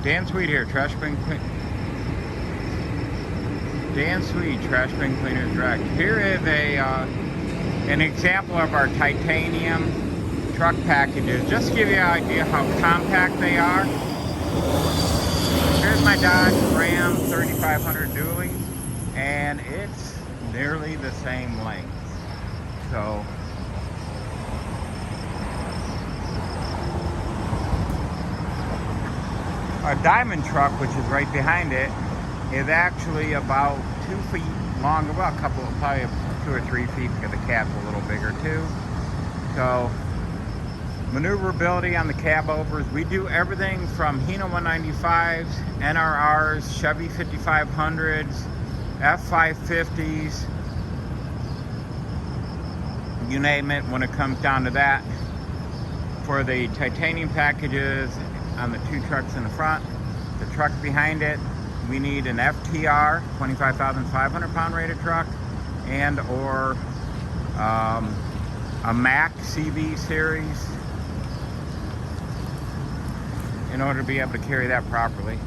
Dan Sweet here, Dan Sweet, Trash Bin Cleaners Direct. Here is an example of our titanium truck packages. Just to give you an idea how compact they are. Here's my Dodge Ram 3500 dually, and it's nearly the same length. So our diamond truck, which is right behind it, is actually about 2 feet long, well, probably 2 or 3 feet, because the cab's a little bigger too. So maneuverability on the cab overs, we do everything from Hino 195s, NRRs, Chevy 5500s, F550s, you name it when it comes down to that. For the titanium packages on the 2 trucks in the front, the truck behind it, we need an FTR 25,500 pound rated truck, and or a Mack CV series in order to be able to carry that properly.